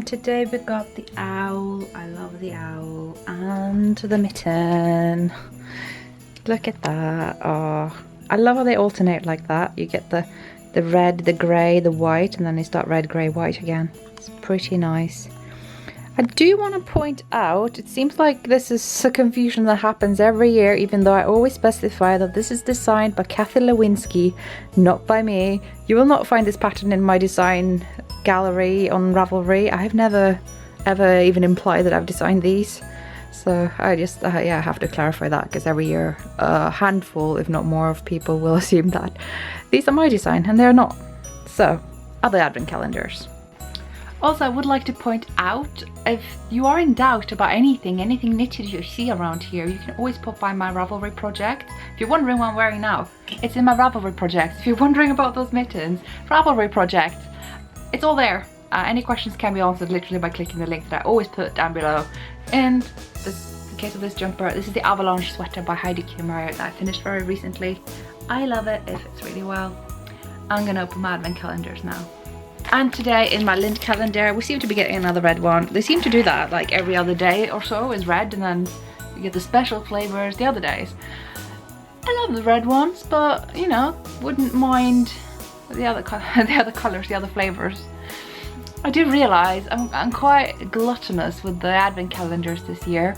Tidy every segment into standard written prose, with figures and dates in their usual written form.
And today we got the owl. I love the owl. And the mitten. Look at that. Oh, I love how they alternate like that. You get the red, the grey, the white, and then they start red, grey, white again. It's pretty nice. I do want to point out, it seems like this is a confusion that happens every year, even though I always specify that this is designed by Kathy Lewinsky, not by me. You will not find this pattern in my design gallery on Ravelry. I have never ever even implied that I've designed these. So I just, yeah, I have to clarify that, because every year a handful, if not more, of people will assume that these are my design, and they're not. So, other advent calendars. Also, I would like to point out, if you are in doubt about anything knitted you see around here, you can always pop by my Ravelry project. If you're wondering what I'm wearing now, it's in my Ravelry project. If you're wondering about those mittens, Ravelry project, it's all there. Any questions can be answered literally by clicking the link that I always put down below. And in case of this jumper, this is the Avalanche sweater by Heidi that I finished very recently. I love it, it fits really well. I'm gonna open my advent calendars now. And today in my lint calendar, we seem to be getting another red one. They seem to do that like every other day or so is red, and then you get the special flavors the other days. I love the red ones, but you know, wouldn't mind the other colors, the other flavors. I do realise I'm quite gluttonous with the advent calendars this year.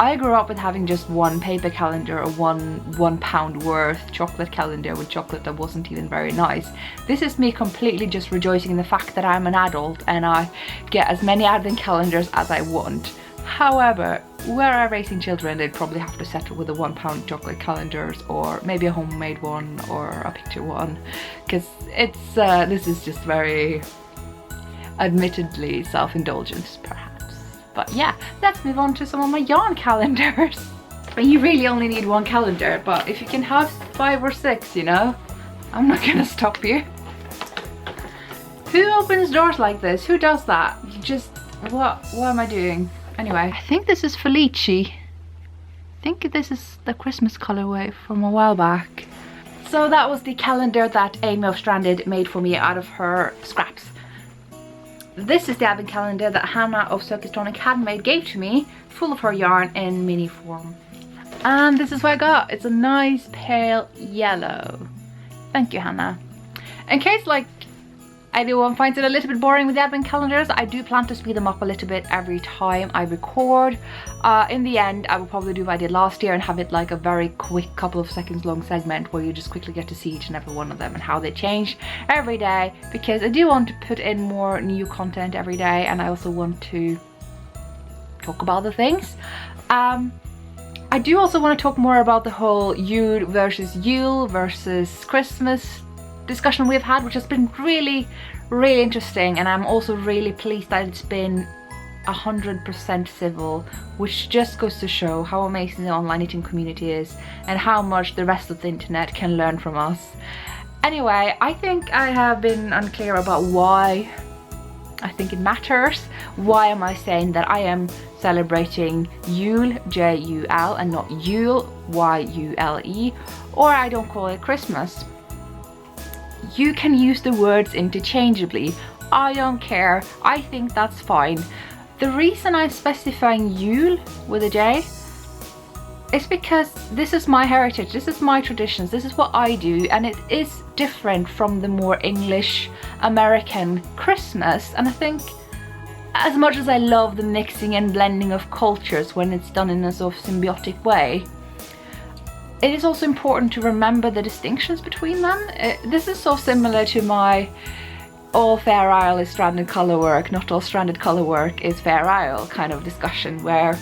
I grew up with having just one paper calendar or one pound worth chocolate calendar with chocolate that wasn't even very nice. This is me completely just rejoicing in the fact that I'm an adult and I get as many advent calendars as I want. However, were I raising children, they'd probably have to settle with the £1 chocolate calendars, or maybe a homemade one or a picture one, because it's this is just very admittedly self-indulgent perhaps. But yeah, let's move on to some of my yarn calendars. You really only need one calendar, but if you can have 5 or 6, you know, I'm not gonna stop you. Who opens doors like this? Who does that? You just, what am I doing? Anyway, I think this is Felici. I think this is the Christmas colorway from a while back. So that was the calendar that Amy of Stranded made for me out of her scraps. This is the advent calendar that Hannah of Circustronic Handmade gave to me, full of her yarn in mini form. And this is what I got. It's a nice pale yellow. Thank you, Hannah. In case like anyone finds it a little bit boring with the advent calendars, I do plan to speed them up a little bit every time I record. In the end, I will probably do what I did last year and have it like a very quick couple of seconds long segment where you just quickly get to see each and every one of them and how they change every day, because I do want to put in more new content every day, and I also want to talk about the things. I do also want to talk more about the whole Yule versus Christmas discussion we've had, which has been really interesting, and I'm also really pleased that it's been 100% civil, which just goes to show how amazing the online knitting community is and how much the rest of the internet can learn from us. Anyway, I think I have been unclear about why I think it matters. Why am I saying that I am celebrating Yule, J-U-L, and not Yule, Y-U-L-E, or I don't call it Christmas. You can use the words interchangeably. I don't care. I think that's fine. The reason I'm specifying Yule with a J is because this is my heritage, this is my traditions, this is what I do, and it is different from the more English American Christmas. And I think as much as I love the mixing and blending of cultures when it's done in a sort of symbiotic way, it is also important to remember the distinctions between them. This is so similar to my all Fair Isle is stranded colour work, not all stranded colour work is Fair Isle kind of discussion, where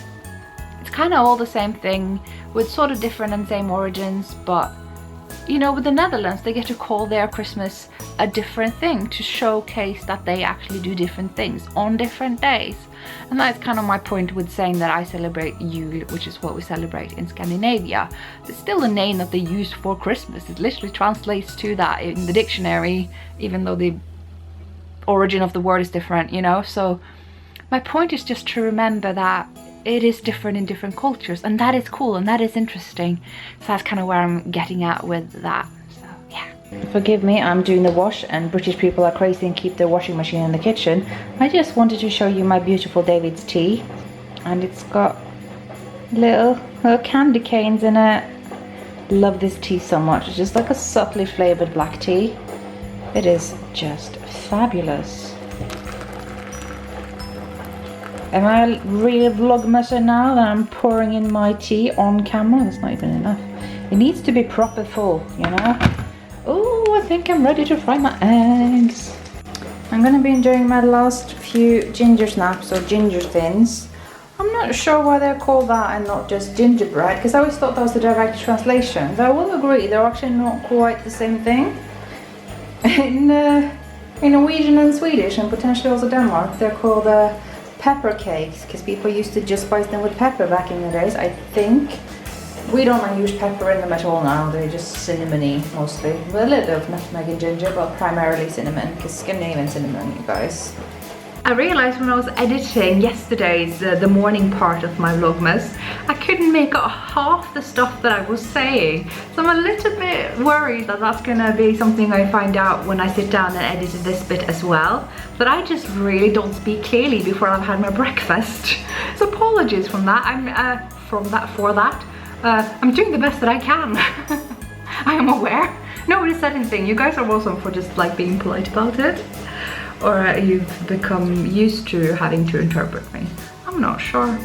it's kind of all the same thing with sort of different and same origins, but you know, with the Netherlands they get to call their Christmas a different thing to showcase that they actually do different things on different days. And that's kind of my point with saying that I celebrate Yule, which is what we celebrate in Scandinavia. It's still a name that they use for Christmas. It literally translates to that in the dictionary, even though the origin of the word is different, you know. So my point is just to remember that it is different in different cultures, and that is cool and that is interesting. So that's kind of where I'm getting at with that. So yeah. Forgive me, I'm doing the wash and British people are crazy and keep their washing machine in the kitchen. I just wanted to show you my beautiful David's tea. And it's got little candy canes in it. Love this tea so much. It's just like a subtly flavored black tea. It is just fabulous. Am I really vlogmasing now that I'm pouring in my tea on camera? That's not even enough. It needs to be proper full, you know? Oh, I think I'm ready to fry my eggs. I'm gonna be doing my last few ginger snaps or ginger thins. I'm not sure why they're called that and not just gingerbread, because I always thought that was the direct translation. But I will agree, they're actually not quite the same thing. In Norwegian and Swedish, and potentially also Denmark, they're called pepper cakes, because people used to just spice them with pepper back in the days, I think. We don't use pepper in them at all now, they're just cinnamony mostly. With a little bit of nutmeg and ginger, but primarily cinnamon, because Skeindeer cinnamon, you guys. I realized when I was editing yesterday's the morning part of my Vlogmas, I couldn't make out half the stuff that I was saying. So I'm a little bit worried that that's gonna be something I find out when I sit down and edit this bit as well. But I just really don't speak clearly before I've had my breakfast. So apologies from that. I'm doing the best that I can. I am aware. Nobody said anything. You guys are awesome for just like being polite about it. Or you've become used to having to interpret me. I'm not sure.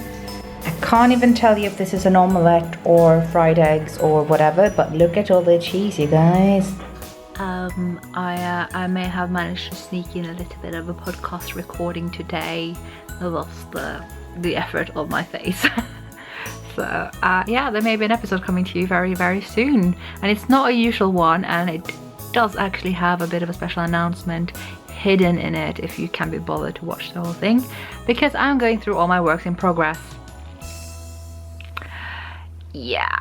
I can't even tell you if this is an omelette or fried eggs or whatever, but look at all the cheese, you guys. I may have managed to sneak in a little bit of a podcast recording today. That's the effort of my face. So yeah, there may be an episode coming to you very, very soon. And it's not a usual one, and it does actually have a bit of a special announcement hidden in it if you can be bothered to watch the whole thing, because I'm going through all my works in progress. Yeah.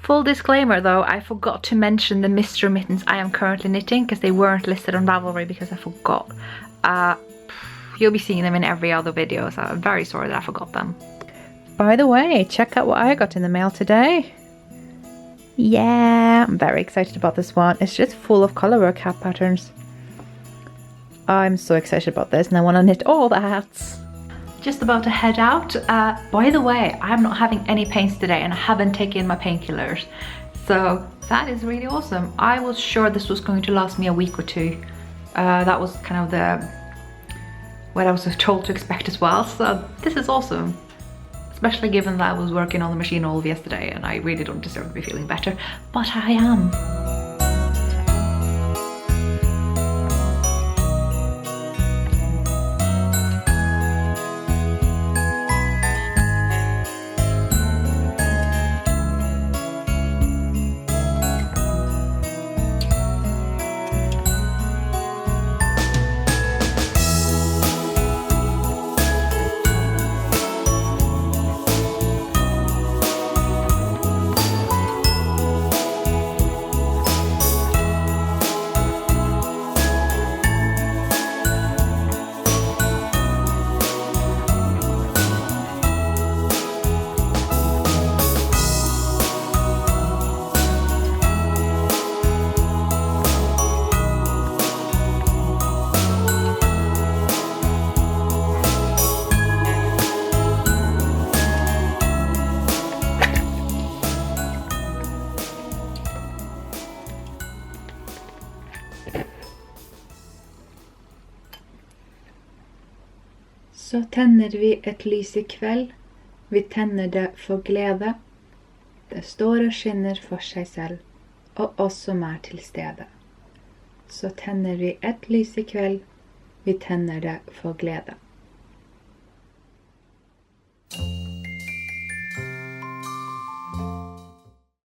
Full disclaimer though, I forgot to mention the mystery mittens I am currently knitting because they weren't listed on Ravelry because I forgot. You'll be seeing them in every other video, so I'm very sorry that I forgot them. By the way, check out what I got in the mail today. Yeah, I'm very excited about this one. It's just full of colorwork hat patterns. I'm so excited about this and I want to knit all the hats. Just about to head out. By the way, I'm not having any pains today and I haven't taken my painkillers. So that is really awesome. I was sure this was going to last me a week or two. That was kind of what I was told to expect as well. So this is awesome. Especially given that I was working on the machine all of yesterday and I really don't deserve to be feeling better. But I am. Så tenner vi et lys I kveld, vi tenner det for glede. Det står og skinner for seg selv, og oss som til stede. Så tenner vi et lys I kveld, vi tenner det for glede.